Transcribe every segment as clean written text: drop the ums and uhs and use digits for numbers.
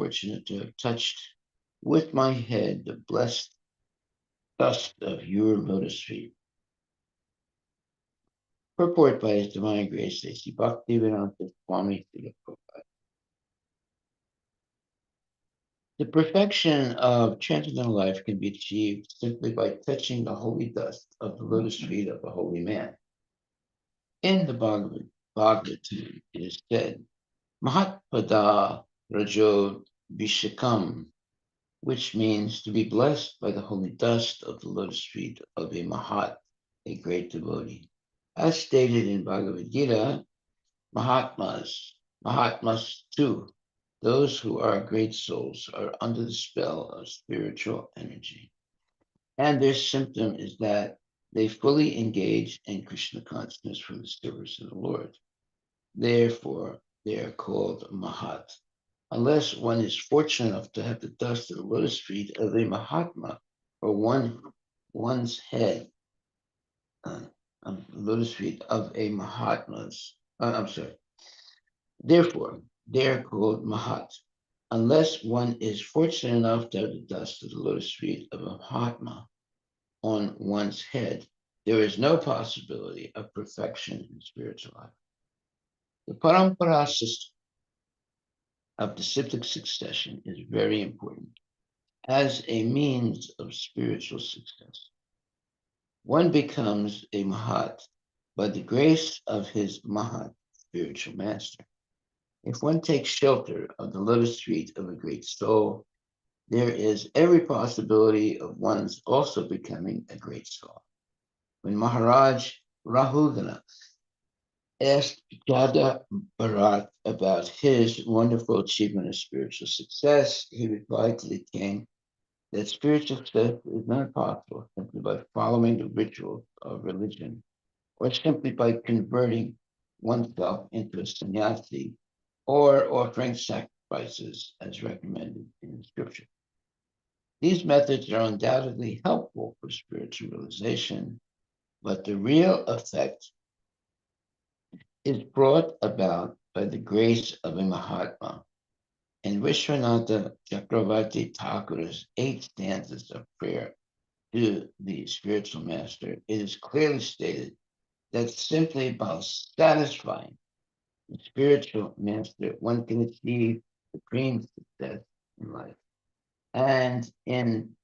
fortunate to have touched with my head the blessed dust of your lotus feet. Purport by His Divine Grace, Sri Bhaktivedanta Swami Srila Prabhupada. The perfection of transcendental life can be achieved simply by touching the holy dust of the lotus feet of a holy man. In the Bhagavatam, it is said, Mahatpada Rajo Vishakam, which means to be blessed by the holy dust of the lotus feet of a Mahat, a great devotee. As stated in Bhagavad Gita, Mahatmas too, those who are great souls, are under the spell of spiritual energy. And their symptom is that they fully engage in Krishna consciousness for the service of the Lord. Therefore, they are called Mahat. Unless one is fortunate enough to have the dust of the lotus feet of a Mahatma, or one's head, lotus feet of a Mahatma's, Therefore, they are called Mahat. Unless one is fortunate enough to have the dust of the lotus feet of a Mahatma on one's head, there is no possibility of perfection in spiritual life. The parampara system of disciplic succession is very important as a means of spiritual success. One becomes a Mahat by the grace of his Mahat, spiritual master. If one takes shelter of the lotus feet of a great soul, there is every possibility of one's also becoming a great soul. When Maharaj Rahugana asked Jada Bharat about his wonderful achievement of spiritual success, he replied to the king that spiritual success is not possible simply by following the rituals of religion or simply by converting oneself into a sannyasi or offering sacrifices as recommended in the scripture. These methods are undoubtedly helpful for spiritual realization, but the real effect is brought about by the grace of a Mahatma. In Vishwanatha Chakravarti Thakura's 8 stanzas of prayer to the spiritual master, it is clearly stated that simply by satisfying the spiritual master, one can achieve supreme success in life. And in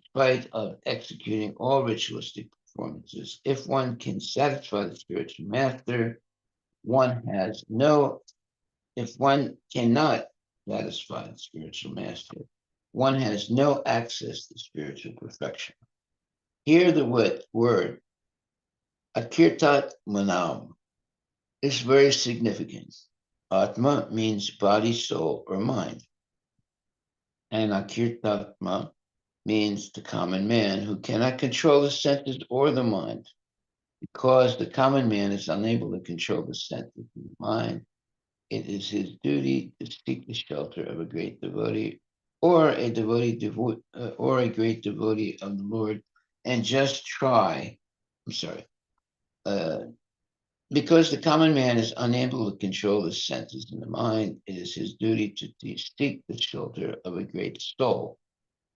spite of executing all ritualistic performances, if one can satisfy the spiritual master, if one cannot satisfy the spiritual master, one has no access to spiritual perfection. Here the word akirtat manam is very significant. Atma means body, soul, or mind. And akirtatma means the common man who cannot control the senses or the mind. Because the common man is unable to control the senses and the mind, it is his duty to seek the shelter of a great devotee or a great devotee of the Lord and just try. Because the common man is unable to control the senses and the mind, it is his duty to seek the shelter of a great soul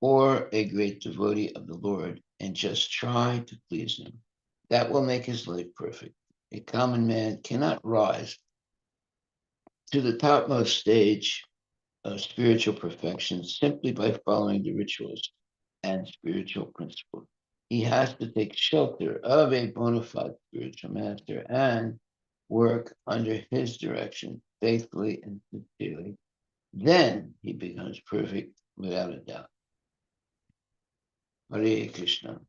or a great devotee of the Lord and just try to please him. That will make his life perfect. A common man cannot rise to the topmost stage of spiritual perfection simply by following the rituals and spiritual principles. He has to take shelter of a bona fide spiritual master and work under his direction faithfully and sincerely. Then he becomes perfect without a doubt. Hare Krishna.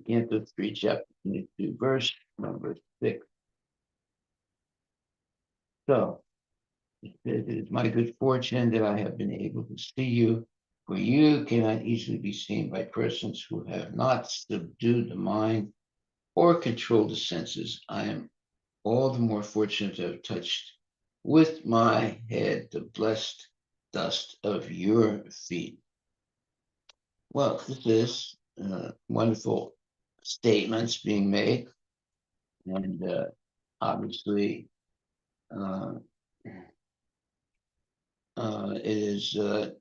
Canto 3, chapter 22, verse number 6. So, it says, it is my good fortune that I have been able to see you, for you cannot easily be seen by persons who have not subdued the mind or controlled the senses. I am all the more fortunate to have touched with my head the blessed dust of your feet. Well, this is wonderful statements being made, and obviously it is a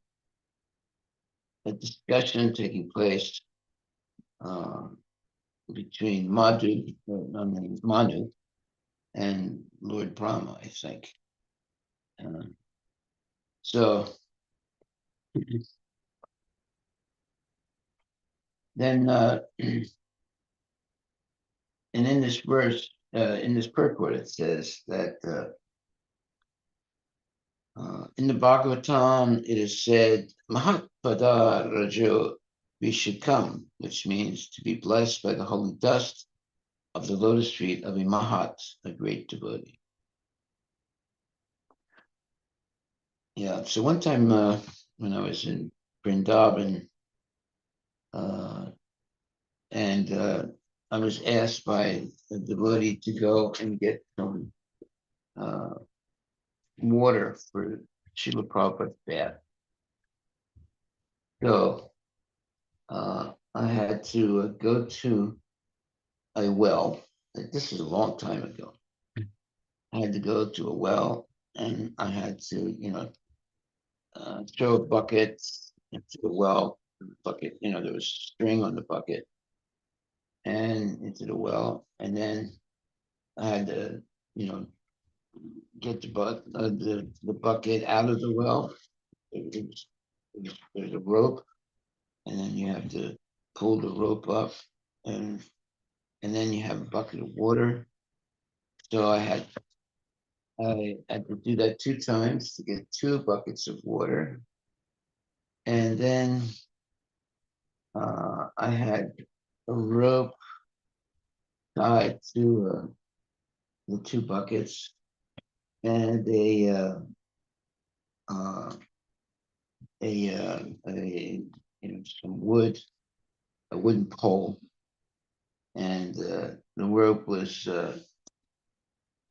discussion taking place between Manu and Lord Brahma, I think. So then, and in this verse, in this purport, it says that in the Bhagavatam, it is said, Mahatpada Rajo Vishakam, which means to be blessed by the holy dust of the lotus feet of a Mahat, a great devotee. Yeah, so one time when I was in Vrindavan, and I was asked by a devotee to go and get some water for Srila Prabhupada's bath. So I had to go to a well. This is a long time ago. I had to go to a well, and I had to, throw a bucket into the well. The bucket, there was string on the bucket, and into the well, and then I had to, get the bucket out of the well. There's a rope, and then you have to pull the rope up, and then you have a bucket of water. So I had to do that 2 times to get 2 buckets of water, and then I had a rope tied to the 2 buckets, and some wood, a wooden pole, and the rope was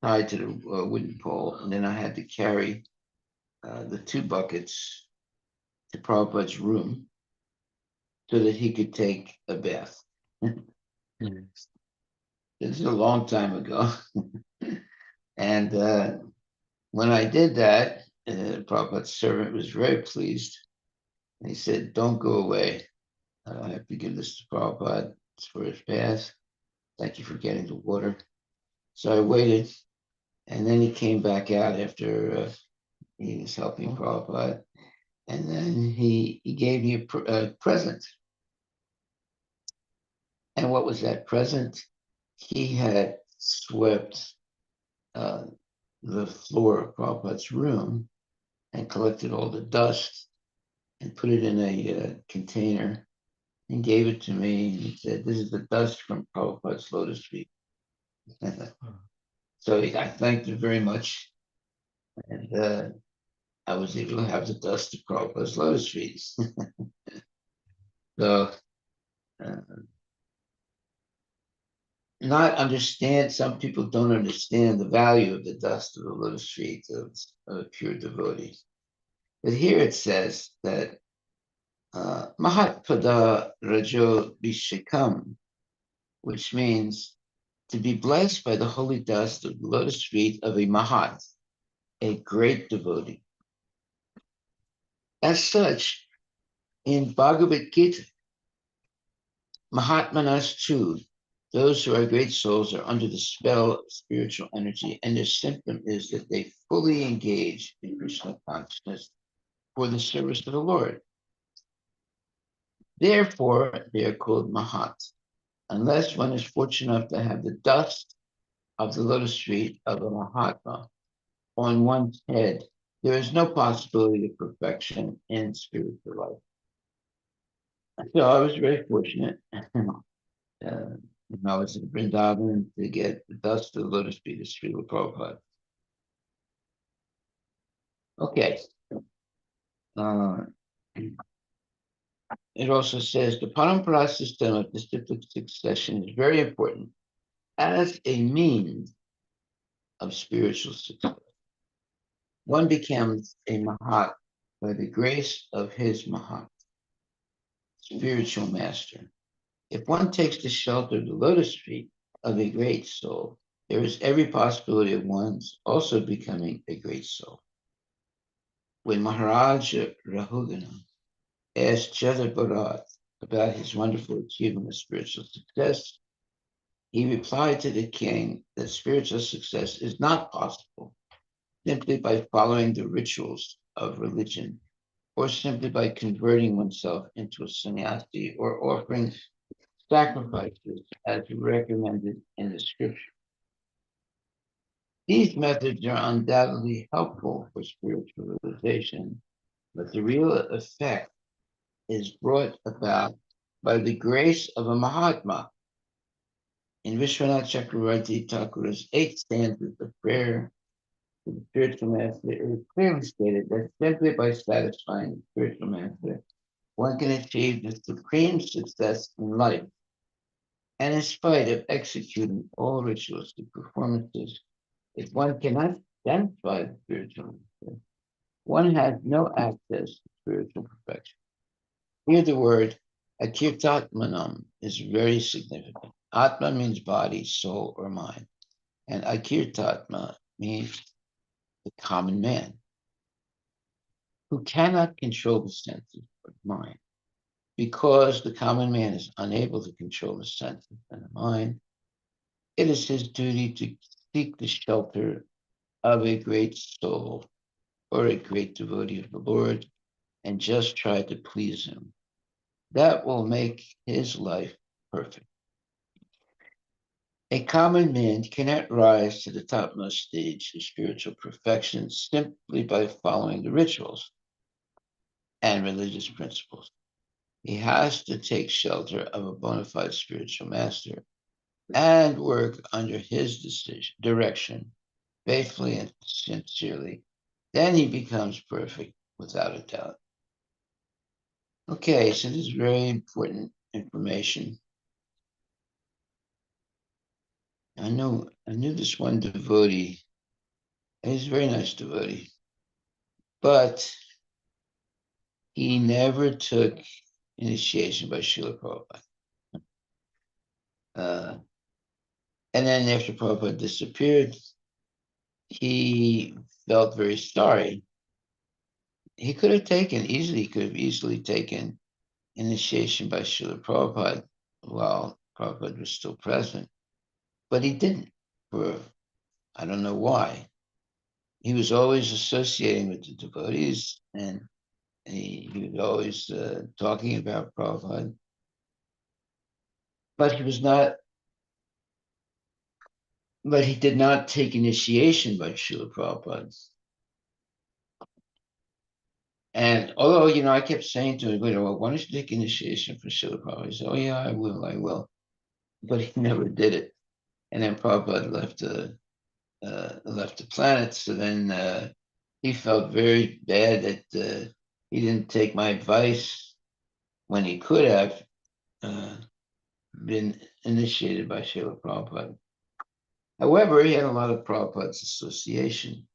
tied to the wooden pole, and then I had to carry the 2 buckets to Prabhupada's room so that he could take a bath. This is a long time ago. And when I did that, Prabhupada's servant was very pleased. And he said, "Don't go away. I have to give this to Prabhupada. It's for his bath. Thank you for getting the water." So I waited, and then he came back out after he was helping Prabhupada. And then he gave me a present. And what was that present? He had swept the floor of Prabhupada's room and collected all the dust and put it in a container and gave it to me. And he said, "This is the dust from Prabhupada's lotus feet." So I thanked him very much. And I was able to have the dust of Prabhupada's lotus feet. So uh, some people don't understand the value of the dust of the lotus feet of a pure devotee. But here it says that Mahatpada Rajo Vishakam, which means to be blessed by the holy dust of the lotus feet of a Mahat, a great devotee. As such, in Bhagavad Gita, Mahatmanas too, those who are great souls are under the spell of spiritual energy, and their symptom is that they fully engage in Krishna consciousness for the service of the Lord. Therefore, they are called Mahat, unless one is fortunate enough to have the dust of the lotus feet of a Mahatma on one's head. There is no possibility of perfection in spiritual life. So I was very fortunate. I was in Vrindavan to get the dust of the lotus feet of Srila Prabhupada. Okay. It also says the parampara system of disciplic succession is very important as a means of spiritual success. One becomes a Mahat by the grace of his Mahat, spiritual master. If one takes the shelter of the lotus feet of a great soul, there is every possibility of one's also becoming a great soul. when Maharaj Rahugana asked Jada Bharat about his wonderful achievement of spiritual success, he replied to the king that spiritual success is not possible simply by following the rituals of religion or simply by converting oneself into a sannyasi or offering sacrifices as recommended in the scripture. These methods are undoubtedly helpful for spiritual realization, but the real effect is brought about by the grace of a Mahatma. In Vishwanath Chakravarti Thakur's 8 stanzas of prayer to the spiritual master, it is clearly stated that simply by satisfying the spiritual master, one can achieve the supreme success in life. And in spite of executing all ritualistic performances, if one cannot satisfy the spiritual master, one has no access to spiritual perfection. Here the word akirtatmanam is very significant. Atma means body, soul, or mind. And akirtatma means the common man who cannot control the senses or the mind. Because the common man is unable to control the senses and the mind, it is his duty to seek the shelter of a great soul or a great devotee of the Lord and just try to please him. That will make his life perfect. A common man cannot rise to the topmost stage of spiritual perfection simply by following the rituals and religious principles. He has to take shelter of a bona fide spiritual master and work under his direction faithfully and sincerely. Then he becomes perfect without a doubt. Okay, so this is very important information. I knew this one devotee. He's a very nice devotee, but he never took initiation by Srila Prabhupada. And then after Prabhupada disappeared, he felt very sorry. He could have easily taken initiation by Srila Prabhupada while Prabhupada was still present, but he didn't. For I don't know why. He was always associating with the devotees, and he was always talking about Prabhupada, but he was not. But he did not take initiation by Srila Prabhupada. And although, I kept saying to him, well, why don't you take initiation for Srila Prabhupada? He said, oh, yeah, I will. But he never did it. And then Prabhupada left the planet. So then he felt very bad that he didn't take my advice when he could have been initiated by Srila Prabhupada. However, he had a lot of Prabhupada's association.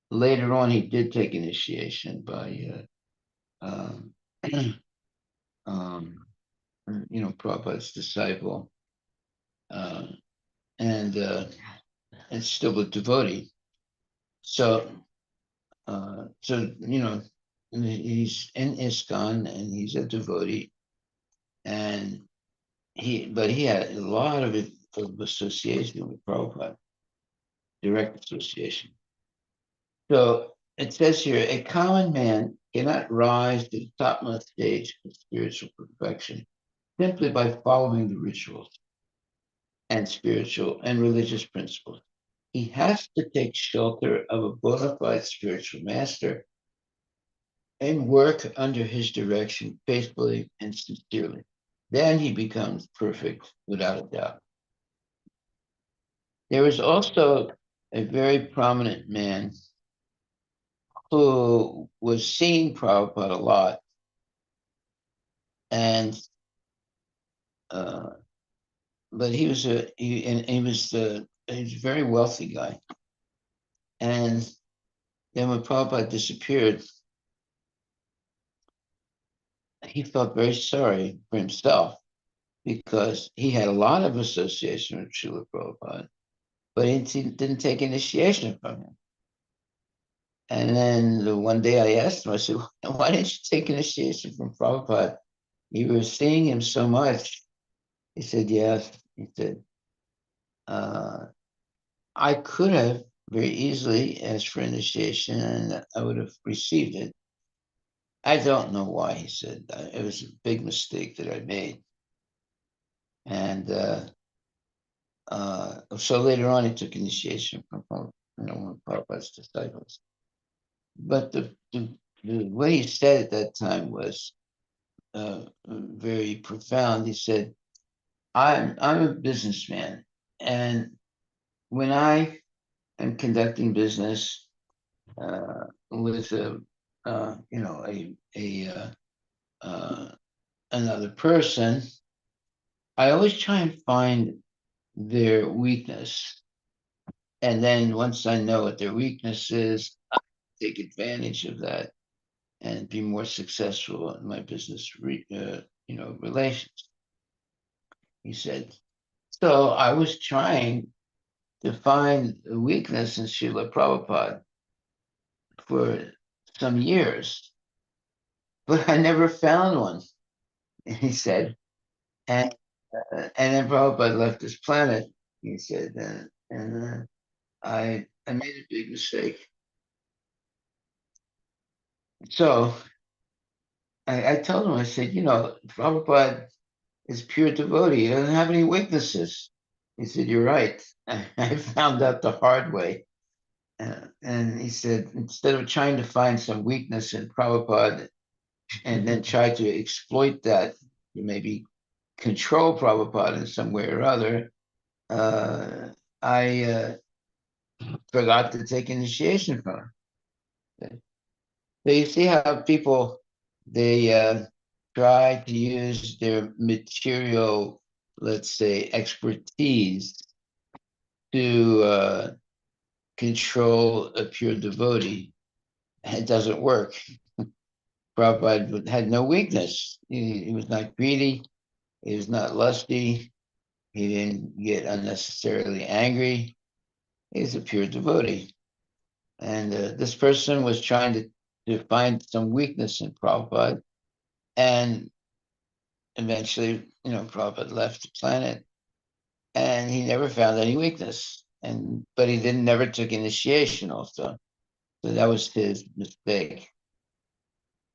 Later on, he did take initiation by, Prabhupada's disciple, and still a devotee. So, he's in ISKCON and he's a devotee, and but he had a lot of association with Prabhupada, direct association. So it says here, a common man cannot rise to the topmost stage of spiritual perfection simply by following the rituals and spiritual and religious principles. He has to take shelter of a bona fide spiritual master and work under his direction faithfully and sincerely. Then he becomes perfect without a doubt. There was also a very prominent man who was seeing Prabhupada a lot, and but he was a very wealthy guy. And then when Prabhupada disappeared, he felt very sorry for himself because he had a lot of association with Srila Prabhupada, but he didn't take initiation from him. And then one day I asked him, I said, why didn't you take initiation from Prabhupada? You were seeing him so much. He said, yes. He said, uh, I could have very easily asked for initiation and I would have received it. I don't know why, he said. It was a big mistake that I made. And so later on, he took initiation from one of Prabhupada's disciples. But what he said at that time was very profound. He said, I'm a businessman, and when I am conducting business with another person, I always try and find their weakness, and then once I know what their weakness is, I take advantage of that and be more successful in my business, relations. He said. So I was trying to find a weakness in Srila Prabhupada for some years, but I never found one. He said, and then Prabhupada left this planet. He said, and I made a big mistake. So I told him, I said, Prabhupada is pure devotee. He doesn't have any weaknesses. He said, you're right. I found out the hard way. And he said, instead of trying to find some weakness in Prabhupada and then try to exploit that to maybe control Prabhupada in some way or other, I forgot to take initiation from him. So you see how people, they try to use their material, let's say, expertise to control a pure devotee. It doesn't work. Prabhupada had no weakness. He was not greedy. He was not lusty. He didn't get unnecessarily angry. He's a pure devotee. And this person was trying to find some weakness in Prabhupada. And eventually, Prabhupada left the planet and he never found any weakness. But he didn't never took initiation also. So that was his mistake.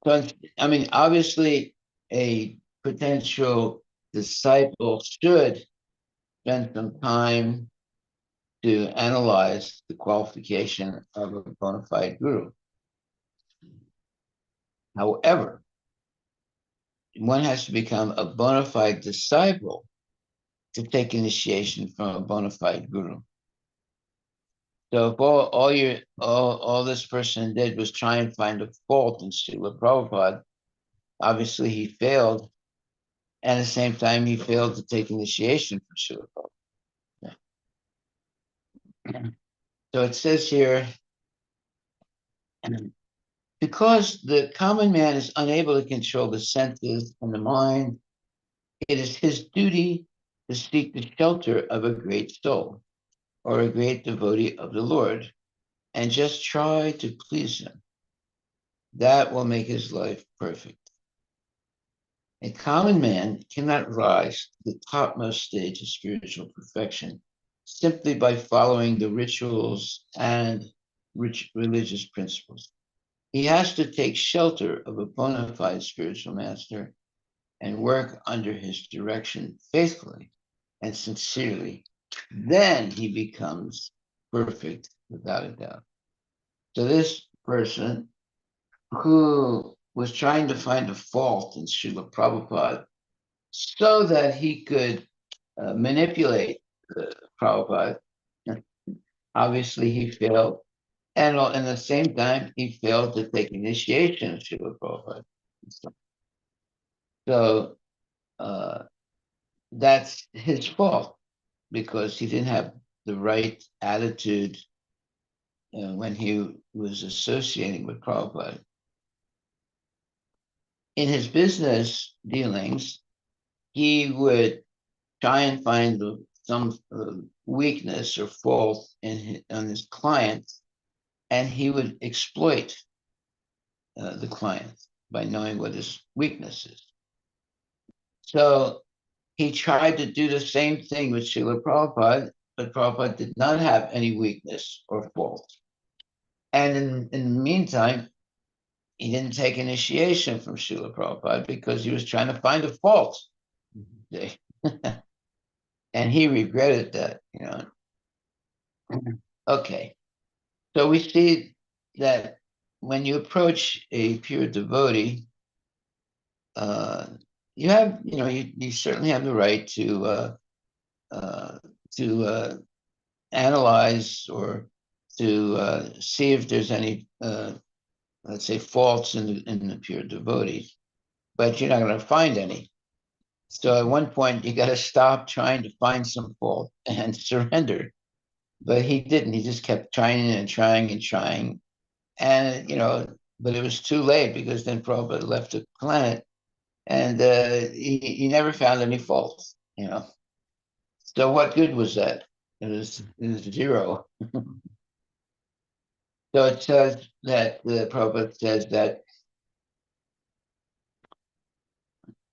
So, I mean, obviously, a potential disciple should spend some time to analyze the qualification of a bona fide guru. However, one has to become a bona fide disciple to take initiation from a bona fide guru. So if all this person did was try and find a fault in Srila Prabhupada, obviously he failed. And at the same time, he failed to take initiation from Srila Prabhupada. So it says here, because the common man is unable to control the senses and the mind, it is his duty to seek the shelter of a great soul or a great devotee of the Lord and just try to please him. That will make his life perfect. A common man cannot rise to the topmost stage of spiritual perfection simply by following the rituals and religious principles. He has to take shelter of a bona fide spiritual master and work under his direction faithfully and sincerely. Then he becomes perfect without a doubt. So this person who was trying to find a fault in Srila Prabhupada so that he could manipulate Prabhupada, obviously he failed. And at the same time, he failed to take initiation of Srila Prabhupada. So that's his fault because he didn't have the right attitude when he was associating with Prabhupada. In his business dealings, he would try and find some weakness or fault in his clients and he would exploit the client by knowing what his weakness is. So he tried to do the same thing with Srila Prabhupada, but Prabhupada did not have any weakness or fault. And in the meantime, he didn't take initiation from Srila Prabhupada because he was trying to find a fault. And he regretted that, Okay. So we see that when you approach a pure devotee, uh, you have, you certainly have the right uh, to analyze or to see if there's any, let's say, faults in the pure devotee, but you're not going to find any. So at one point, you got to stop trying to find some fault and surrender. But he didn't. He just kept trying and trying and trying. And, but it was too late because then Prabhupada left the planet and he never found any faults. So what good was that? It was zero. So it says that the Prabhupada says that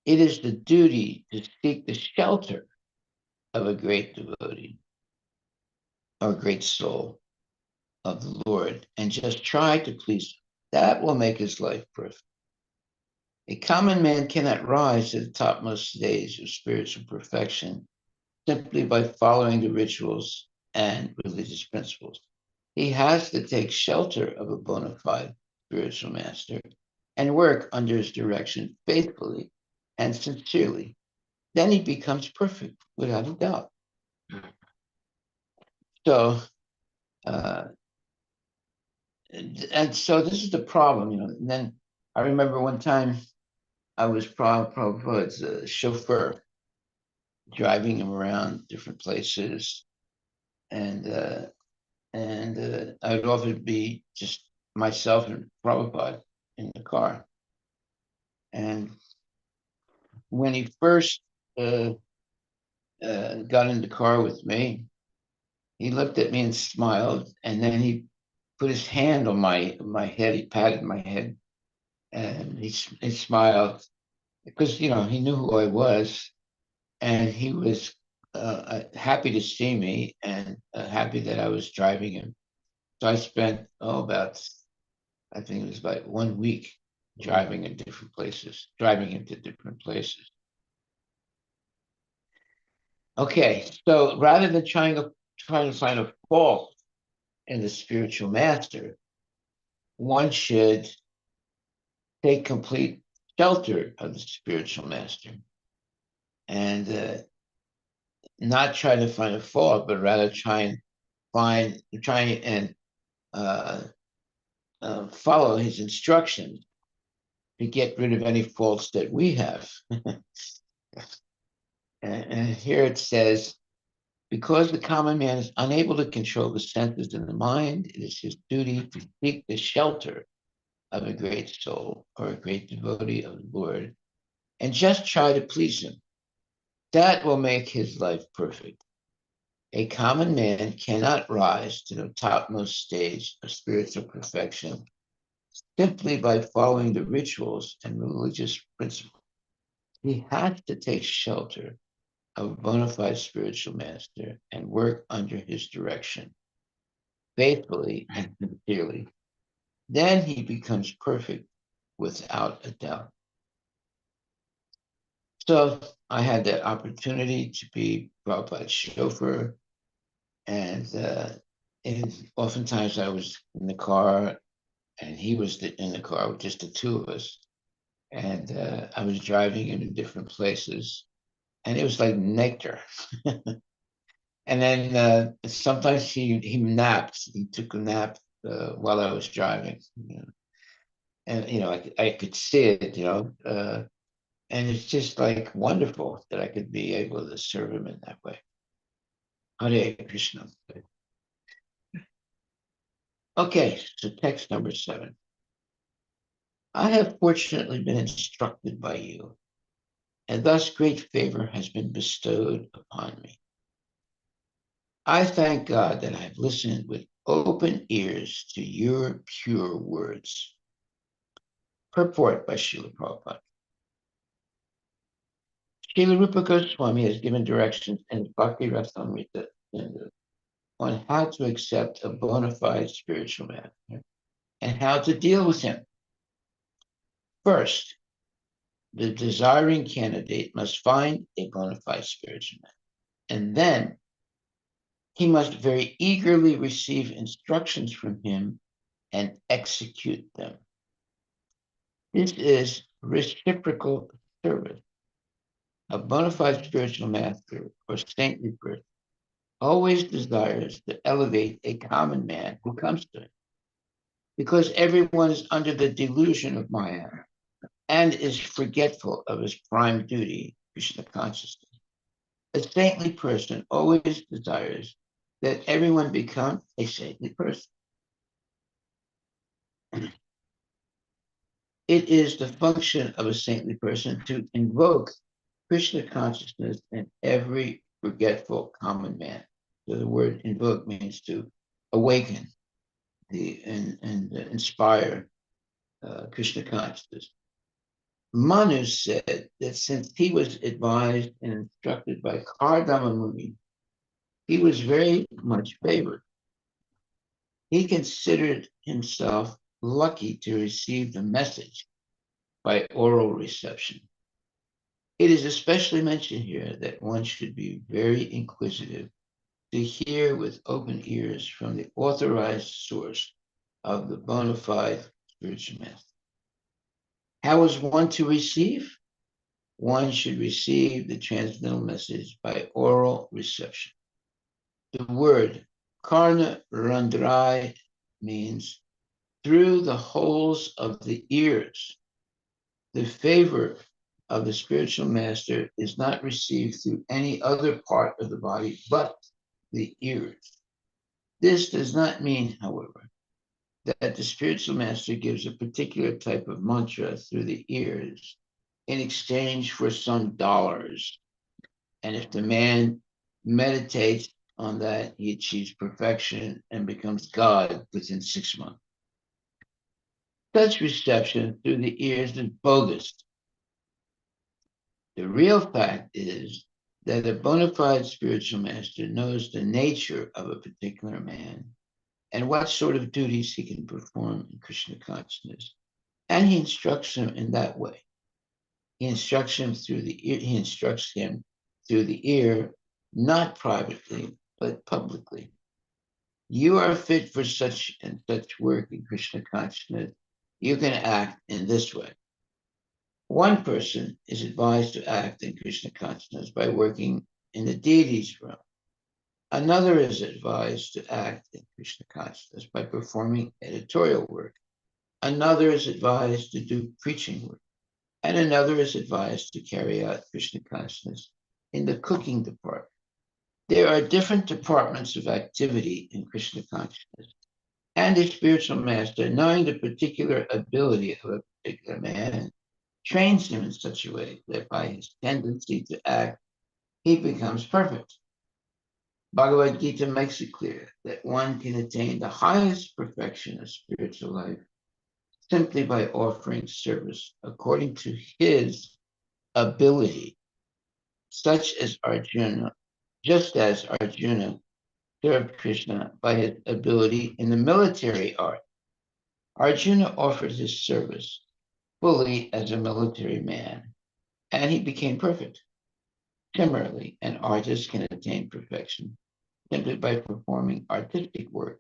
it is the duty to seek the shelter of a great devotee or a great soul of the Lord and just try to please him. That will make his life perfect. A common man cannot rise to the topmost stage of spiritual perfection simply by following the rituals and religious principles. He has to take shelter of a bona fide spiritual master and work under his direction faithfully and sincerely. Then he becomes perfect without a doubt. So, uh, and so this is the problem. And then I remember one time I was Prabhupada's chauffeur, driving him around different places, and I would often be just myself and Prabhupada in the car. And when he first got in the car with me, he looked at me and smiled, and then he put his hand on my head. He patted my head, and he smiled because he knew who I was, and he was happy to see me and happy that I was driving him. So I spent I think it was about 1 week driving in different places, driving him to different places. Okay, so rather than trying to find a fault in the spiritual master, one should take complete shelter of the spiritual master and not try to find a fault, but rather try and uh, follow his instructions to get rid of any faults that we have. And here it says, because the common man is unable to control the senses and the mind, it is his duty to seek the shelter of a great soul or a great devotee of the Lord and just try to please him. That will make his life perfect. A common man cannot rise to the topmost stage of spiritual perfection simply by following the rituals and religious principles. He has to take shelter of a bona fide spiritual master and work under his direction faithfully and sincerely. Then he becomes perfect without a doubt. So I had that opportunity to be Prabhupada's chauffeur, and oftentimes I was in the car, and he was in the car with just the two of us, and I was driving him in different places, and it was like nectar. And then sometimes he napped. He took a nap while I was driving, and I could see it, and it's just like wonderful that I could be able to serve him in that way. Hare Krishna. Okay, so text number 7. I have fortunately been instructed by you, and thus great favor has been bestowed upon me. I thank God that I have listened with open ears to your pure words. Purport by Srila Prabhupada. Srila Rupa Goswami has given directions in Bhakti Rasamrita on how to accept a bona fide spiritual master and how to deal with him. First, the desiring candidate must find a bona fide spiritual master, and then he must very eagerly receive instructions from him and execute them. This is reciprocal service. A bona fide spiritual master or saintly person always desires to elevate a common man who comes to him, because everyone is under the delusion of Maya and is forgetful of his prime duty, Krishna consciousness. A saintly person always desires that everyone become a saintly person. It is the function of a saintly person to invoke Krishna consciousness in every forgetful common man. So the word invoke means to awaken and inspire Krishna consciousness. Manu said that since he was advised and instructed by Kardama Muni, he was very much favored. He considered himself lucky to receive the message by oral reception. It is especially mentioned here that one should be very inquisitive to hear with open ears from the authorized source of the bona fide spiritual master. How is one to receive? One should receive the transcendental message by oral reception. The word karna randrai means through the holes of the ears. The favor of the spiritual master is not received through any other part of the body but the ears. This does not mean, however, that the spiritual master gives a particular type of mantra through the ears in exchange for some dollars. And if the man meditates on that, he achieves perfection and becomes God within 6 months. Such reception through the ears is bogus. The real fact is that a bona fide spiritual master knows the nature of a particular man and what sort of duties he can perform in Krishna consciousness. And he instructs him in that way. He instructs him through the ear, not privately, but publicly. You are fit for such and such work in Krishna consciousness. You can act in this way. One person is advised to act in Krishna consciousness by working in the deity's realm. Another is advised to act in Krishna consciousness by performing editorial work. Another is advised to do preaching work. And another is advised to carry out Krishna consciousness in the cooking department. There are different departments of activity in Krishna consciousness. And a spiritual master, knowing the particular ability of a particular man, trains him in such a way that by his tendency to act, he becomes perfect. Bhagavad Gita makes it clear that one can attain the highest perfection of spiritual life simply by offering service according to his ability, such as Arjuna, just as Arjuna served Krishna by his ability in the military art. Arjuna offered his service fully as a military man, and he became perfect. Similarly, an artist can attain perfection simply by performing artistic work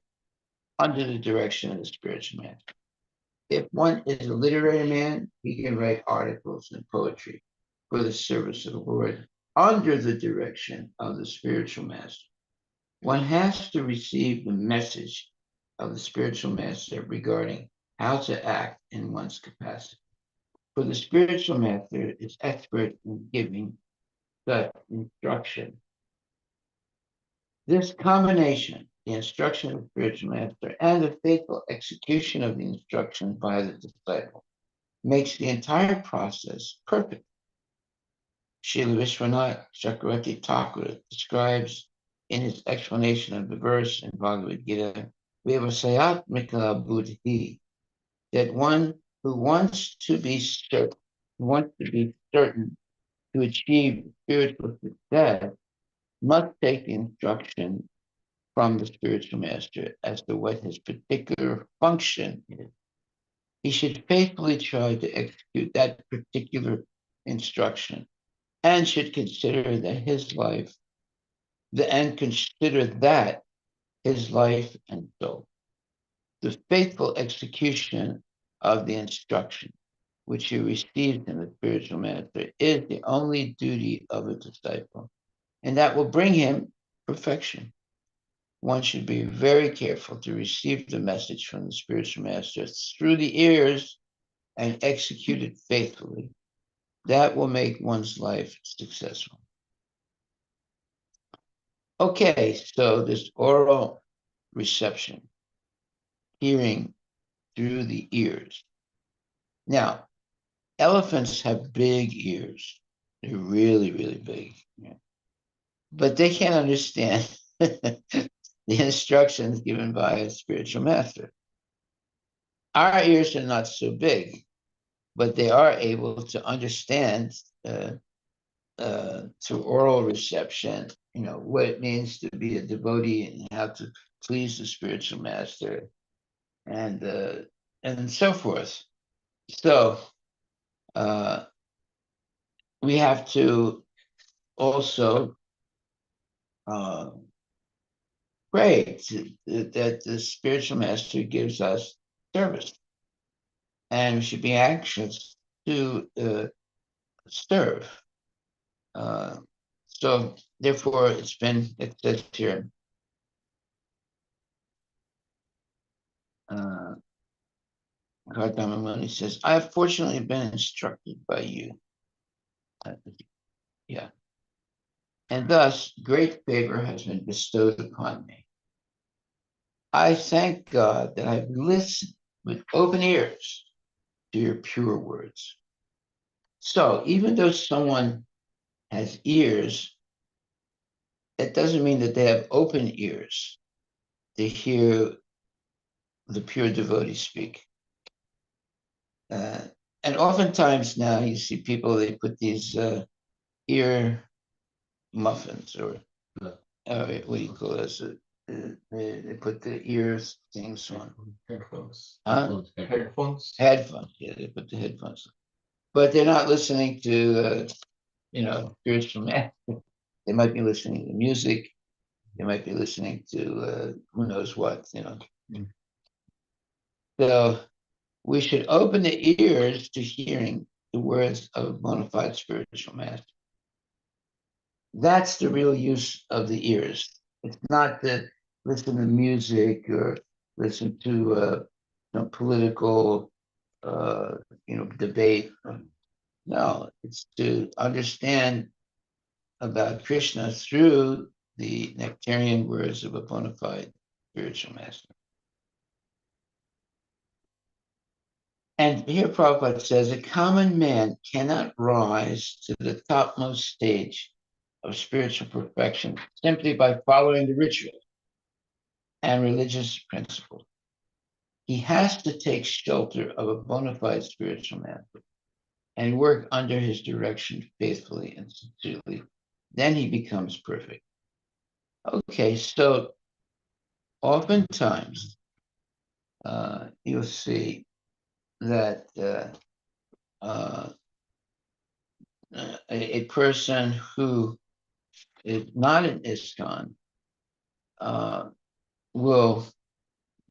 under the direction of the spiritual master. If one is a literary man, he can write articles and poetry for the service of the Lord under the direction of the spiritual master. One has to receive the message of the spiritual master regarding how to act in one's capacity. For the spiritual master is expert in giving such instruction. This combination, the instruction of the spiritual master and the faithful execution of the instruction by the disciple, makes the entire process perfect. Srila Vishwanath Chakravarti Thakur describes in his explanation of the verse in Bhagavad Gita We have a sayatmika buddhi, that one who wants to be certain to achieve spiritual success must take the instruction from the spiritual master as to what his particular function is. He should faithfully try to execute that particular instruction and should consider that his life, and consider that his life and soul. The faithful execution of the instruction which he receives in the spiritual master is the only duty of a disciple, and that will bring him perfection. One should be very careful to receive the message from the spiritual master through the ears and execute it faithfully. That will make one's life successful. Okay, so this oral reception, hearing through the ears. Now, elephants have big ears. They're really, really big. Yeah. But they can't understand the instructions given by a spiritual master. Our ears are not so big, but they are able to understand through oral reception, what it means to be a devotee and how to please the spiritual master, and so forth. So we have to also uh, pray that the spiritual master gives us service, and we should be anxious to serve. Uh, so therefore, it says here, uh, Kardamamuni says, I have fortunately been instructed by you. Yeah. And thus, great favor has been bestowed upon me. I thank God that I've listened with open ears to your pure words. So even though someone has ears, that doesn't mean that they have open ears to hear the pure devotee speak. Uh, and oftentimes now you see people, they put these ear muffins or what do you call this? They put the ears things on. Headphones. Headphones. Yeah, they put the headphones on. But they're not listening to, spiritual man. They might be listening to music. They might be listening to who knows what. Mm. So we should open the ears to hearing the words of a bona fide spiritual master. That's the real use of the ears. It's not to listen to music or listen to some political, debate. No, it's to understand about Krishna through the nectarian words of a bona fide spiritual master. And here Prabhupada says, a common man cannot rise to the topmost stage of spiritual perfection simply by following the ritual and religious principles. He has to take shelter of a bona fide spiritual master and work under his direction faithfully and sincerely. Then he becomes perfect. Okay, so oftentimes you'll see that a person who is not an ISKCON will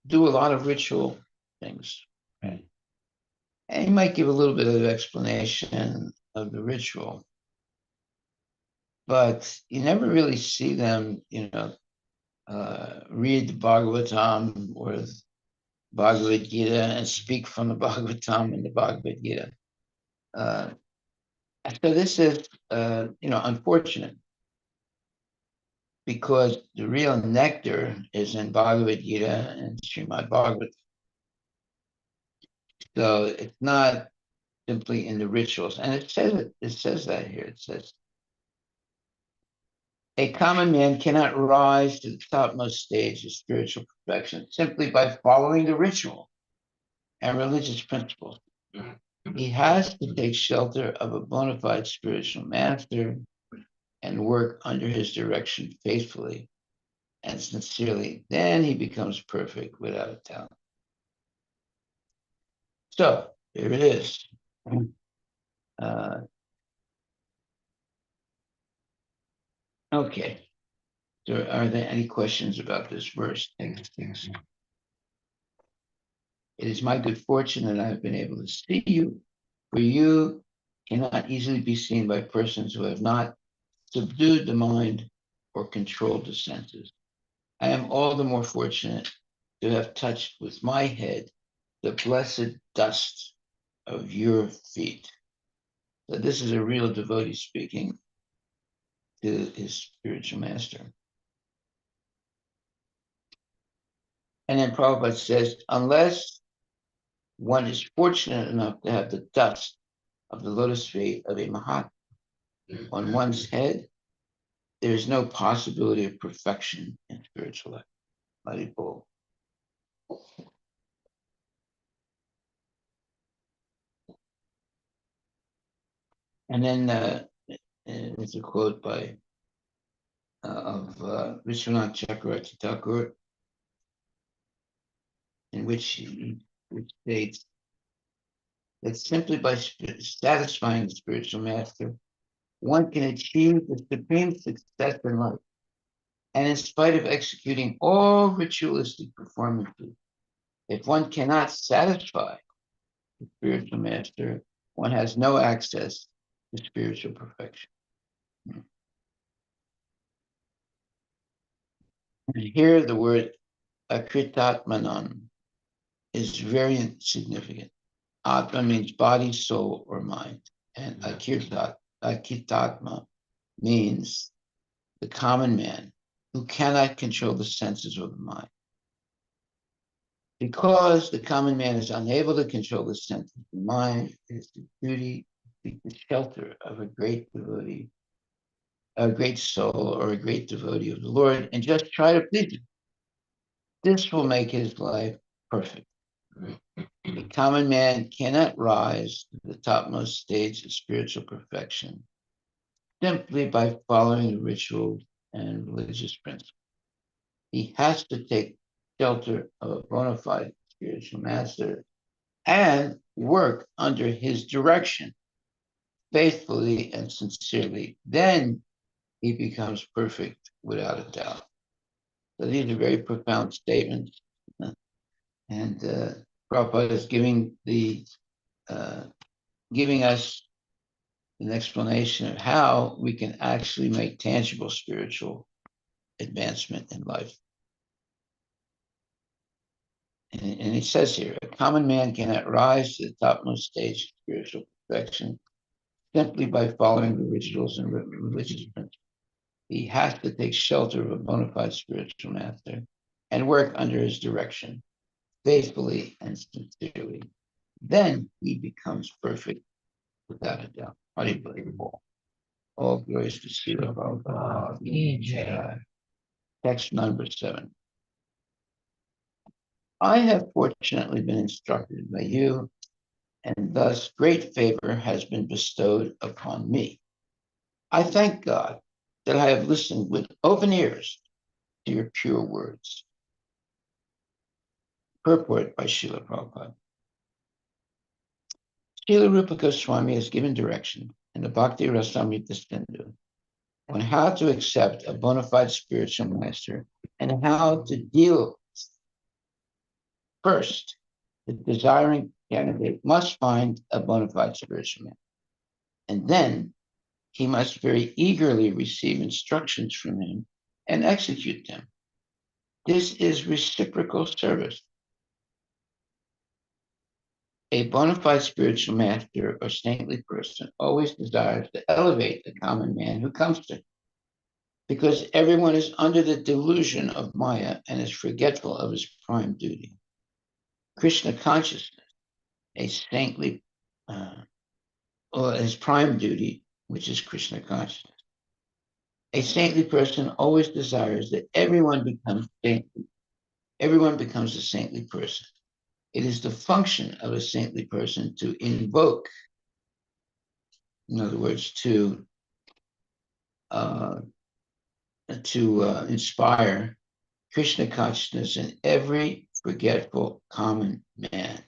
do a lot of ritual things. Right. And he might give a little bit of explanation of the ritual, but you never really see them, read the Bhagavatam or the Bhagavad Gita and speak from the Bhagavatam and the Bhagavad Gita. So this is, unfortunate because the real nectar is in Bhagavad Gita and Srimad Bhagavatam. So it's not simply in the rituals, and it says that here. It says A common man cannot rise to the topmost stage of spiritual perfection simply by following the ritual and religious principles. He has to take shelter of a bona fide spiritual master and work under his direction faithfully and sincerely. Then he becomes perfect without a doubt. So here it is. Okay. So are there any questions about this verse? Thanks. It is my good fortune that I have been able to see you, for you cannot easily be seen by persons who have not subdued the mind or controlled the senses. I am all the more fortunate to have touched with my head the blessed dust of your feet. So this is a real devotee speaking to his spiritual master. And then Prabhupada says, unless one is fortunate enough to have the dust of the lotus feet of a Mahatma on one's head, there is no possibility of perfection in spiritual life. Haribol. And then there's a quote by of Vishwanath Chakravarti Thakur, in which which states that simply by satisfying the spiritual master, one can achieve the supreme success in life. And in spite of executing all ritualistic performances, if one cannot satisfy the spiritual master, one has no access to spiritual perfection. And here the word akritatmanan is very significant. Atma means body, soul, or mind. And akitatma means the common man who cannot control the senses or the mind. Because the common man is unable to control the senses of the mind, it is the duty to seek the shelter of a great devotee, a great soul, or a great devotee of the Lord, and just try to please him. This will make his life perfect. A common man cannot rise to the topmost stage of spiritual perfection simply by following the rituals and religious principles. He has to take shelter of a bona fide spiritual master and work under his direction faithfully and sincerely. Then he becomes perfect without a doubt. So these are very profound statements. And Prabhupada is giving us an explanation of how we can actually make tangible spiritual advancement in life. And he says here, a common man cannot rise to the topmost stage of spiritual perfection simply by following the rituals and religious principles. He has to take shelter of a bona fide spiritual master and work under his direction faithfully and sincerely. Then he becomes perfect without a doubt. Unbelievable. All glories to Srila Prabhupada. Text number 7. I have fortunately been instructed by you, and thus great favor has been bestowed upon me. I thank God that I have listened with open ears to your pure words. Purport by Srila Prabhupada. Srila Rupa Goswami has given direction in the Bhakti Rasamrita Sindhu on how to accept a bona fide spiritual master and how to deal. First, the desiring candidate must find a bona fide spiritual master, and then he must very eagerly receive instructions from him and execute them. This is reciprocal service. A bona fide spiritual master or saintly person always desires to elevate the common man who comes to him, because everyone is under the delusion of Maya and is forgetful of his prime duty. Krishna consciousness, a saintly, or his prime duty, which is Krishna consciousness. A saintly person always desires that everyone becomes saintly. Everyone becomes a saintly person. It is the function of a saintly person to invoke, in other words, uh, inspire Krishna consciousness in every forgetful common man.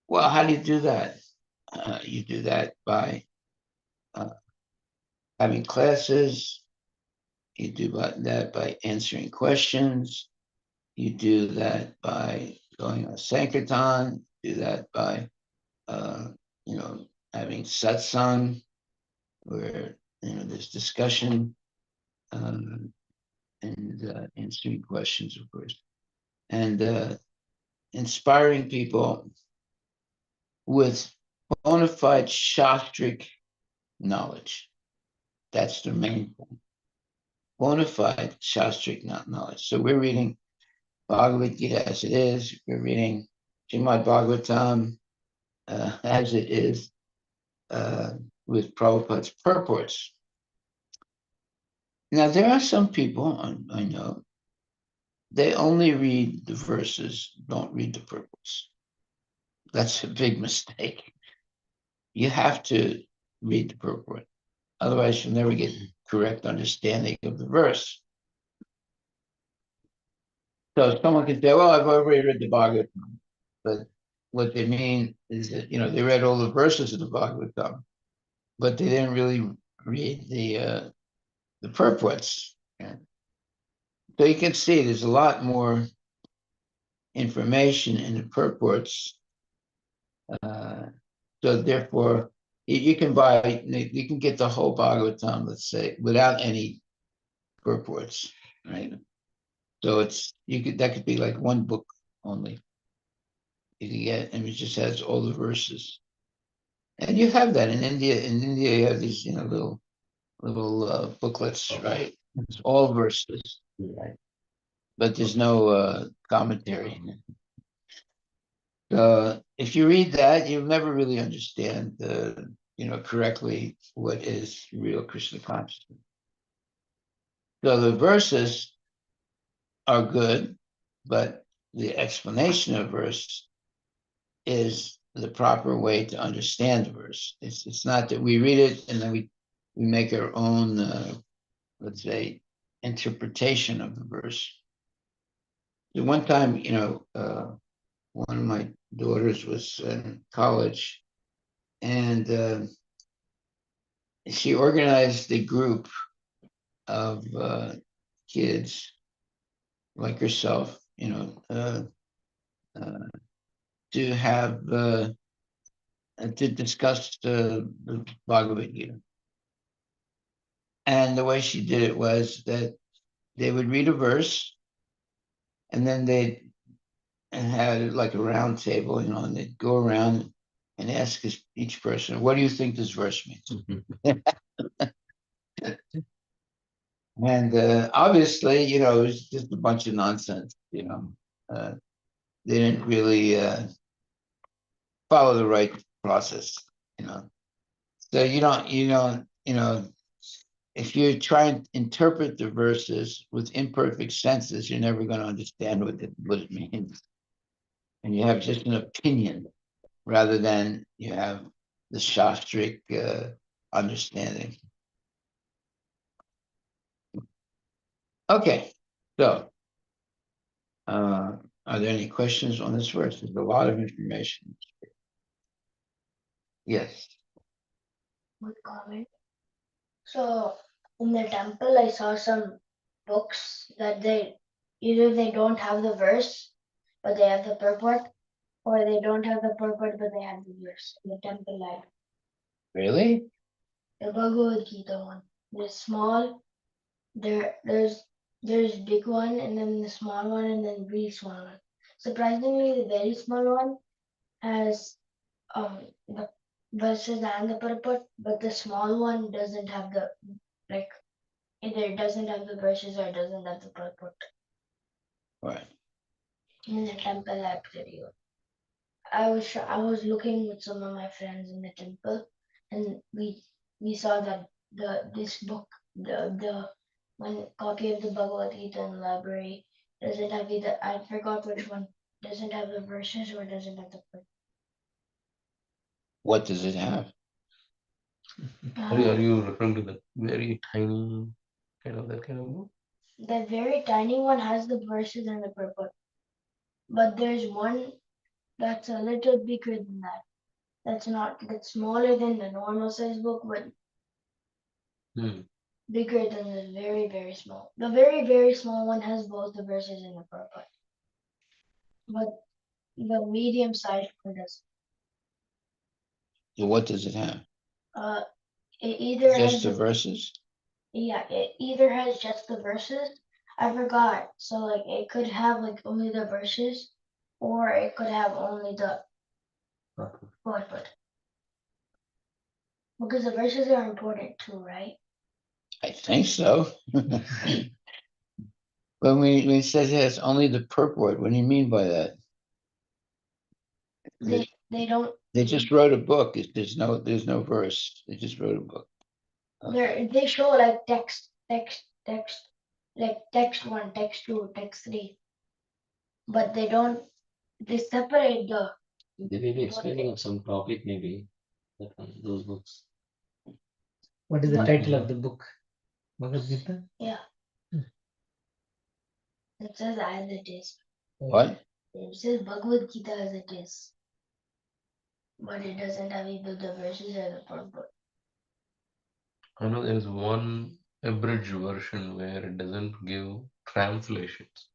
Well, how do you do that? You do that by uh, having classes. You do that by answering questions. You do that by going on Sankirtan. You do that by, uh, having satsang, where there's discussion, um, and answering questions, of course, and inspiring people with bona fide shastric knowledge. That's the main thing. Bona fide shastric knowledge. So we're reading Bhagavad Gita as it is. We're reading Srimad Bhagavatam as it is, with Prabhupada's purports. Now, there are some people I know, they only read the verses, don't read the purports. That's a big mistake. You have to read the purport. Otherwise, you'll never get correct understanding of the verse. So someone can say, well, I've already read the Bhagavatam. But what they mean is that, they read all the verses of the Bhagavatam, but they didn't really read the purports. Yeah. So you can see there's a lot more information in the purports. So therefore, you can get the whole Bhagavatam, let's say, without any purports, right? So that could be like one book only. You can get, and it just has all the verses. And you have that in India. In India, you have these, little booklets, right? It's all verses, right? But there's no commentary in it. If you read that, you'll never really understand correctly what is real Krishna consciousness. So the verses are good, but the explanation of verse is the proper way to understand the verse. It's not that we read it and then we make our own, let's say, interpretation of the verse. The one time, one of my daughters was in college, and she organized a group of kids like herself, to have to discuss the Bhagavad Gita. And the way she did it was that they would read a verse, and then they had like a round table, and they'd go around and ask each person, "What do you think this verse means?" And obviously, it was just a bunch of nonsense. They didn't really follow the right process. So if you try and interpret the verses with imperfect senses, you're never going to understand what it means. And you have just an opinion rather than you have the shastric understanding. Okay, so are there any questions on this verse? There's a lot of information. Yes. Good comment. So in the temple, I saw some books that either they don't have the verse, but they have the purport, or they don't have the purport, but they have the verse in the temple library. Really? The Bhagavad Gita one. There's small. There's big one, and then the small one, and then really small one. Surprisingly, the very small one has the verses and the purport, but the small one doesn't have the like either it doesn't have the verses or it doesn't have the purport. Right. In the temple library. I was looking with some of my friends in the temple, and we saw that this book the one copy of the Bhagavad Gita in the library doesn't have either. I forgot which one. Doesn't have the verses or doesn't have the. What does it have? Are you referring to the very tiny that kind of book? The very tiny one has the verses and the purport, but there's one that's a little bigger than that. That's smaller than the normal size book, but bigger than the very, very small. The very, very small one has both the verses and the purport, but the medium sized one does. So what does it have? It either Just has the verses? Yeah, it either has just the verses. I forgot. So like it could have like only the verses, or it could have only the purport. Because the verses are important too, right? I think so. When we said it has only the purport, what do you mean by that? They don't. They just wrote a book. There's no verse. They just wrote a book. They show like text, like text one, text two, text three, but they don't. They separate the. They may be explaining of some topic, maybe that one, those books. What is the title of the book? Bhagavad Gita? Yeah. It says as it is. What? It says Bhagavad Gita as it is. But it doesn't have either the verses or the purport. I know there is one abridged version where it doesn't give translations,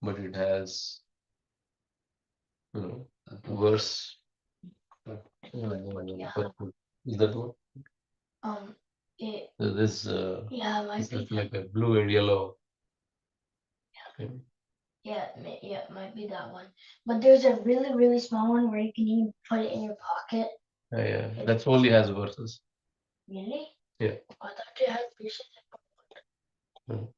but it has, verse. Is that what? This it's like a blue and yellow. Yeah, it might be that one. But there's a really, really small one where you can even put it in your pocket. Yeah, that's only has verses. Really? Yeah. I thought it had verses.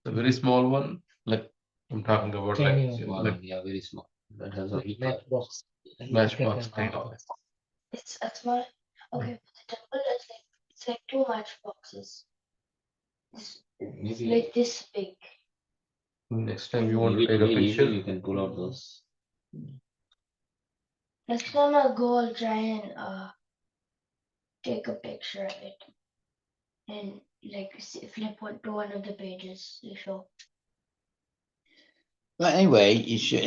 The very small one, like I'm talking about, like yeah, very small. That has a matchbox. matchbox kind of. It's a small. Okay, but the temple is like it's like two matchboxes. It's like this big. Next time you want to take a picture, you can pull out those. Next time I'll go, I'll try and take a picture of it and like flip to one of the pages you show. But anyway, you should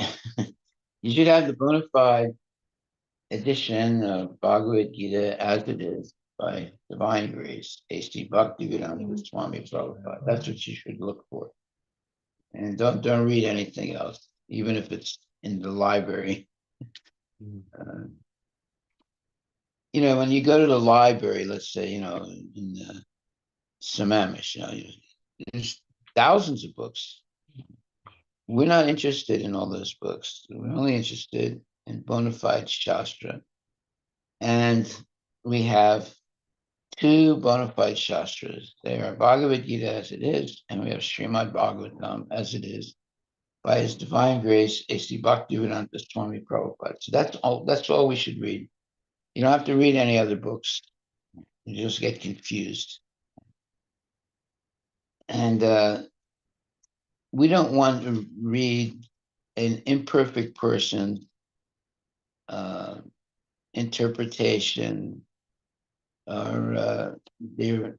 have the bona fide edition of Bhagavad Gita as it is by Divine Grace, A.C. Bhaktivedanta Swami Prabhupada. That's what you should look for. And don't read anything else, even if it's in the library. When you go to the library, let's say, in Sammamish, there's thousands of books. We're not interested in all those books. We're only interested in bona fide Shastra. And we have two bona fide Shastras. They are Bhagavad Gita as it is, and we have Srimad Bhagavatam as it is by His Divine Grace, A.C. Bhaktivedanta Swami Prabhupada. So that's all we should read. You don't have to read any other books. You just get confused. And we don't want to read an imperfect person's interpretation or their,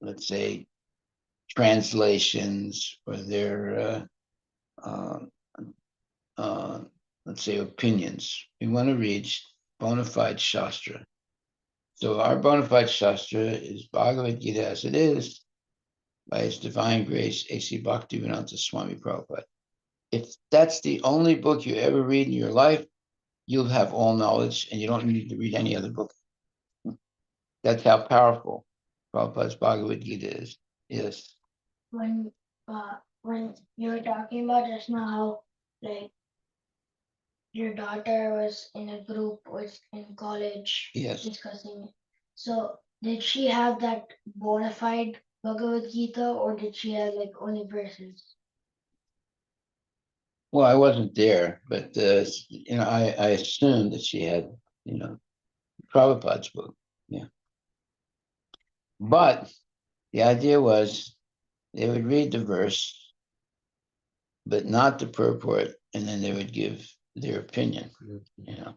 let's say, translations or their, let's say, opinions. We want to read bona fide Shastra. So our bona fide Shastra is Bhagavad Gita as it is by His Divine Grace, A.C. Bhaktivedanta Swami Prabhupada. If that's the only book you ever read in your life, you'll have all knowledge and you don't need to read any other book. That's how powerful Prabhupada's Bhagavad Gita is. Yes. When you were talking about just now how like your daughter was in a group, was in college, Yes. discussing. So did she have that bona fide Bhagavad Gita, or did she have like only verses? Well, I wasn't there, but I assumed that she had, Prabhupada's book. Yeah. But The idea was they would read the verse, but not the purport, and then they would give their opinion, you know.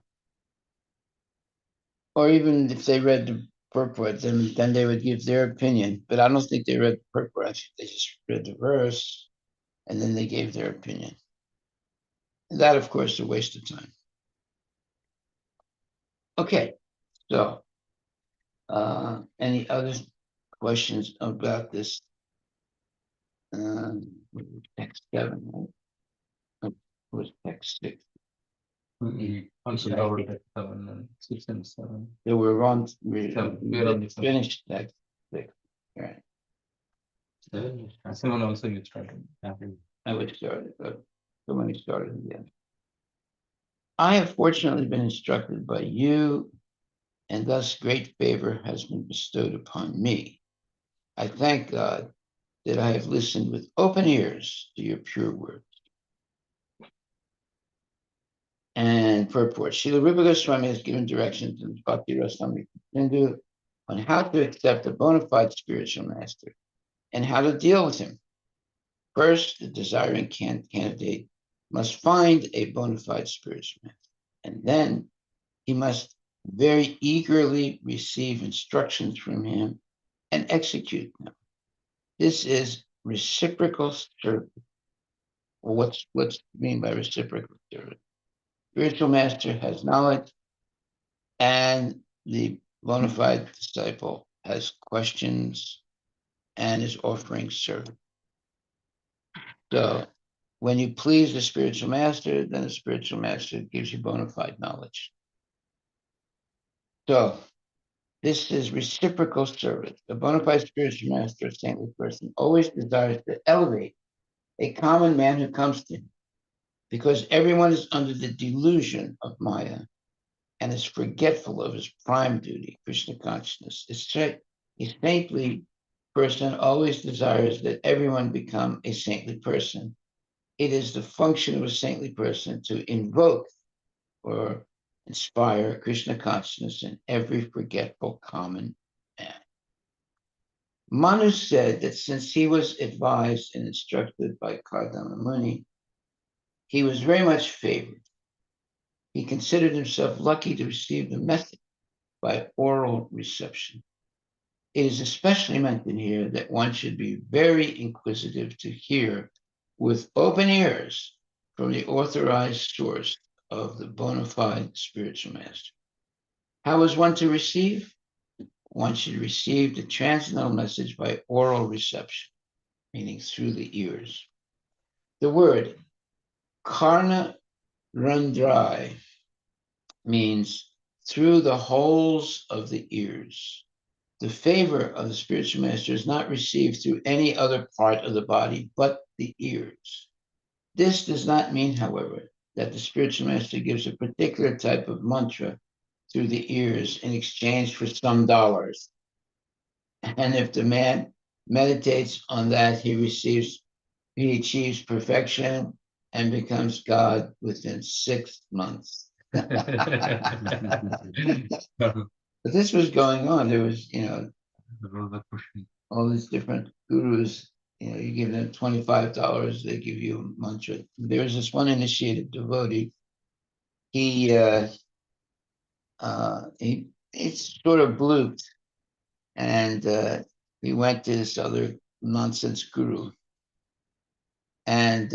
Or even if they read the purport, then they would give their opinion. But I don't think they read the purport. I think they just read the verse, and then they gave their opinion. And that, of course, is a waste of time. Okay, so any other questions about this? Text 7, right? Was text 6? We also covered text 7 and 6 and 7. They were on. We We're on the finished text 6. Right. 7 also you started. I would start it, but so many started again. I have fortunately been instructed by you, and thus great favor has been bestowed upon me. I thank God that I have listened with open ears to your pure words. And purport. Srila Rupa Goswami has given directions to the Bhakti Rasamrita Sindhu on how to accept a bona fide spiritual master and how to deal with him. First, the desiring candidate must find a bona fide spiritual master, and then he must very eagerly receive instructions from him and execute them. This is reciprocal service. Well, what's mean by reciprocal service? Spiritual master has knowledge, and the bona fide disciple has questions and is offering service. So when you please the spiritual master, then the spiritual master gives you bona fide knowledge. So this is reciprocal service. The bona fide spiritual master, a saintly person, always desires to elevate a common man who comes to him, because everyone is under the delusion of Maya and is forgetful of his prime duty, Krishna consciousness. A saintly person always desires that everyone become a saintly person. It is the function of a saintly person to invoke or inspire Krishna consciousness in every forgetful common man. Manu said that since he was advised and instructed by Kardama Muni, he was very much favored. He considered himself lucky to receive the message by oral reception. It is especially mentioned here that one should be very inquisitive to hear with open ears from the authorized source of the bona fide spiritual master. How is one to receive? One should receive the transcendental message by oral reception, meaning through the ears. The word karna randrai means through the holes of the ears. The favor of the spiritual master is not received through any other part of the body but the ears. This does not mean, however, that the spiritual master gives a particular type of mantra through the ears in exchange for some dollars. And if the man meditates on that, he achieves perfection and becomes God within 6 months. But this was going on. There was, all these different gurus. You give them $25, they give you a mantra. There was this one initiated devotee. It's sort of blooped, and he went to this other nonsense guru, and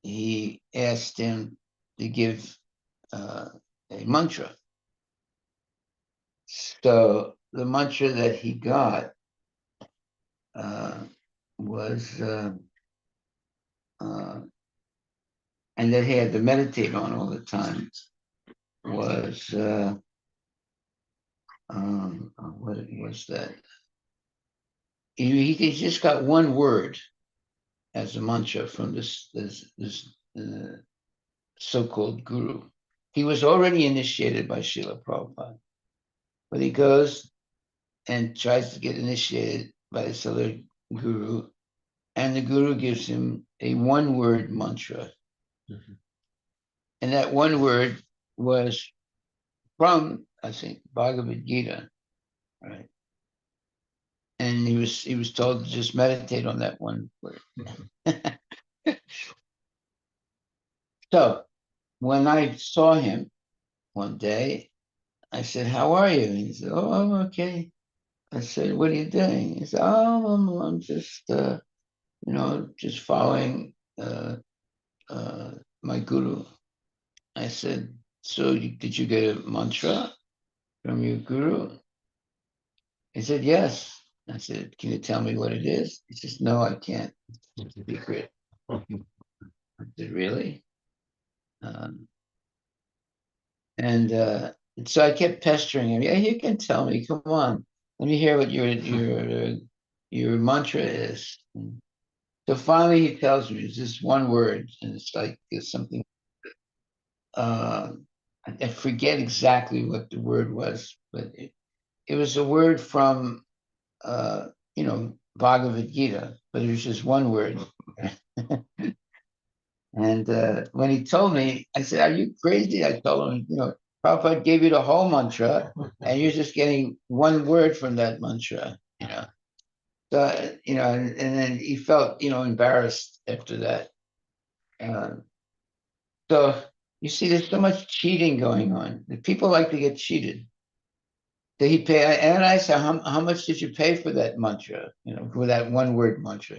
he asked him to give a mantra. So the mantra that he got was, and that he had to meditate on all the time, was, what was that? He just got one word as a mantra from this so-called guru. He was already initiated by Srila Prabhupada, but he goes and tries to get initiated by this other guru, and the guru gives him a one-word mantra. Mm-hmm. And that one word was from, I think, Bhagavad Gita, right? and he was told to just meditate on that one word. So when I saw him one day, I said, "How are you?" And he said, "Oh, I'm okay." I said, "What are you doing?" He said, "Oh, I'm just just following my guru." I said, "So did you get a mantra from your guru?" He said, "Yes." I said, "Can you tell me what it is?" He says, "No, I can't. It's a secret." I said, "Really?" Um, and so I kept pestering him. Yeah, you can tell me. Come on, let me hear what your mantra is. And so finally, he tells me it's just one word, and it's like it's something. Uh, I forget exactly what the word was, but it was a word from Bhagavad Gita, but it was just one word. And when he told me, I said, "Are you crazy?" I told him, Prabhupada gave you the whole mantra, and you're just getting one word from that mantra. So, and then he felt, embarrassed after that. Uh, so you see, there's so much cheating going on. The people like to get cheated. Did he pay? And I said, how much did you pay for that mantra? For that one word mantra.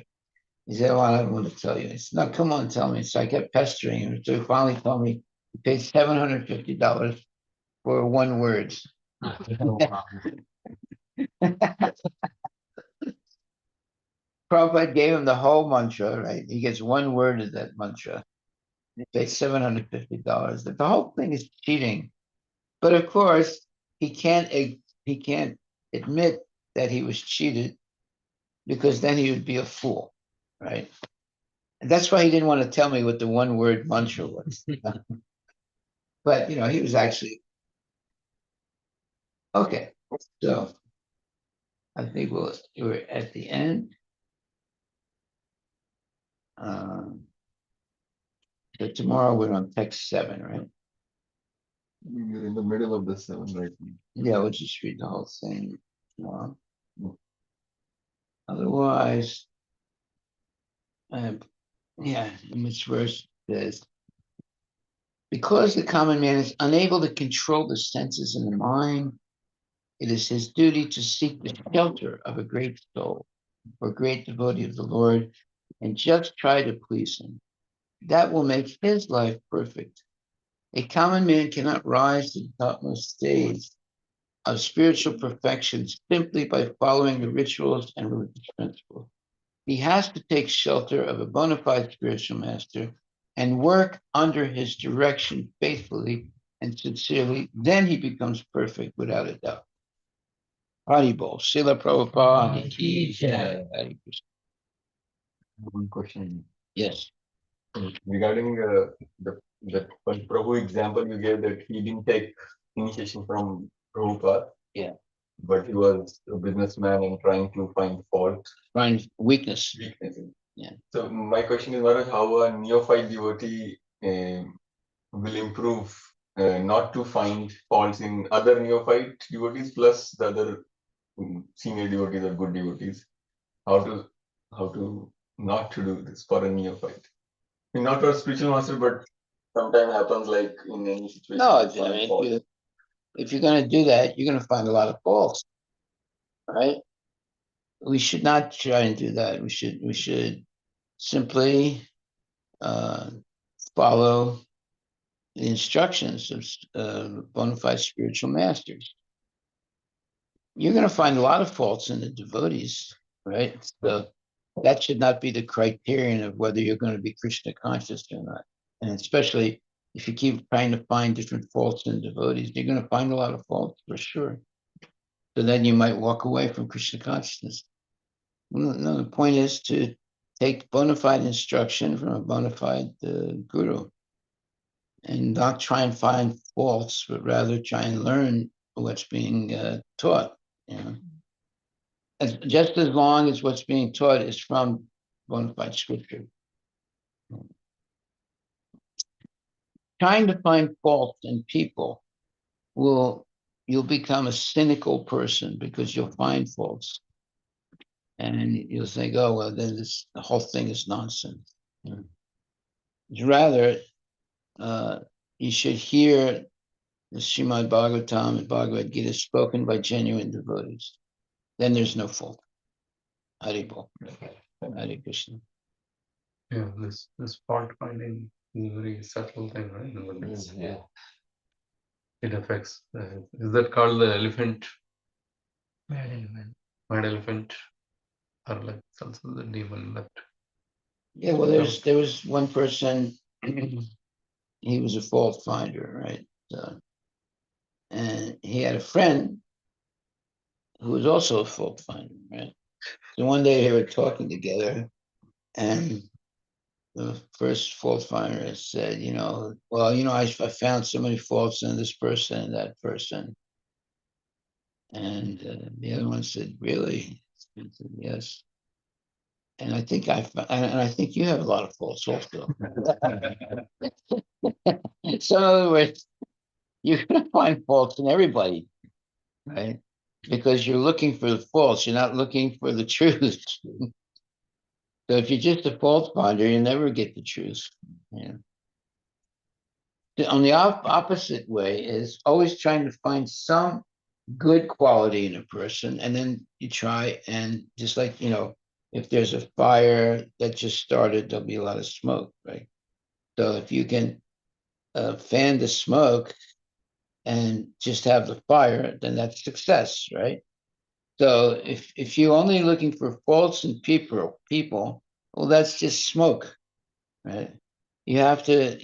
He said, "Well, I don't want to tell you." I said, "No, come on, tell me." So I kept pestering him. So he finally told me he paid $750 for one word. Prabhupada gave him the whole mantra, right? He gets one word of that mantra. He paid $750. The whole thing is cheating. But of course, he can't admit that he was cheated because then he would be a fool, right? And that's why he didn't want to tell me what the one word mantra was. But he was actually okay. So I think we're at the end. So tomorrow we're on text 7, right? You're in the middle of the 7 right now. Yeah, we'll just read the whole thing tomorrow. Otherwise, in which verse says, because the common man is unable to control the senses and the mind, it is his duty to seek the shelter of a great soul or great devotee of the Lord and just try to please him. That will make his life perfect. A common man cannot rise to the topmost stage of spiritual perfection simply by following the rituals and religious principles. He has to take shelter of a bona fide spiritual master and work under his direction faithfully and sincerely. Then he becomes perfect without a doubt. Haribol, Srila Prabhupada. One question. Yes. Regarding the Prabhu example you gave, that he didn't take initiation from Prabhupada. Yeah. But he was a businessman and trying to find fault. Find weakness. Yeah. So my question is, Maharaj, how a neophyte devotee will improve not to find faults in other neophyte devotees plus the other senior devotees or good devotees? How to not to do this for a neophyte? I mean, not for a spiritual master, but sometimes happens like in any situation. No, I mean, if you're going to do that, you're going to find a lot of faults, right? We should not try and do that. We should simply follow the instructions of bona fide spiritual masters. You're going to find a lot of faults in the devotees, right? So that should not be the criterion of whether you're going to be Krishna conscious or not. And especially if you keep trying to find different faults in devotees, you're going to find a lot of faults for sure. So then you might walk away from Krishna consciousness. No, the point is to take bona fide instruction from a bona fide guru and not try and find faults, but rather try and learn what's being taught. Just as long as what's being taught is from bona fide scripture. Trying to find faults in people you'll become a cynical person because you'll find faults. And you'll think, oh, well, then the whole thing is nonsense. It's rather, you should hear the Srimad Bhagavatam and Bhagavad Gita spoken by genuine devotees. Then there's no fault. Haribol. Hare Krishna. Yeah, this fault finding is a very subtle thing, right? But Yeah. it affects. Is that called the elephant? Mad element. Mad elephant, or like it's also the demon that. Yeah, well, there was one person, he was a fault finder, right? So, and he had a friend who was also a fault finder, right? So one day they were talking together, and the first fault finder said, well, I found so many faults in this person and that person. And the other one said, really? He said, yes. And I think I think you have a lot of faults also. So in other words, you're gonna find faults in everybody, right? Because you're looking for the faults, you're not looking for the truth. So if you're just a fault finder, you never get the truth. On the opposite way is always trying to find some good quality in a person, and then you try and just like, if there's a fire that just started, there'll be a lot of smoke, right? So if you can fan the smoke and just have the fire, then that's success, right? So if you're only looking for faults in people, well, that's just smoke, right? You have to,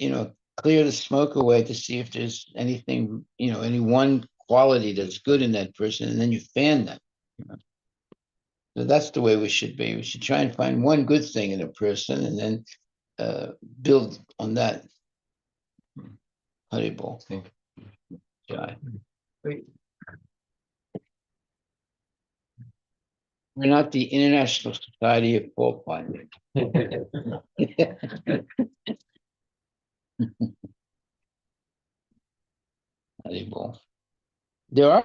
clear the smoke away to see if there's anything, any one quality that's good in that person, and then you fan them. So that's the way we should be. We should try and find one good thing in a person and then build on that. Haribol. Thank you. Jai. We're not the International Society of Fault Finding. Haribol. There are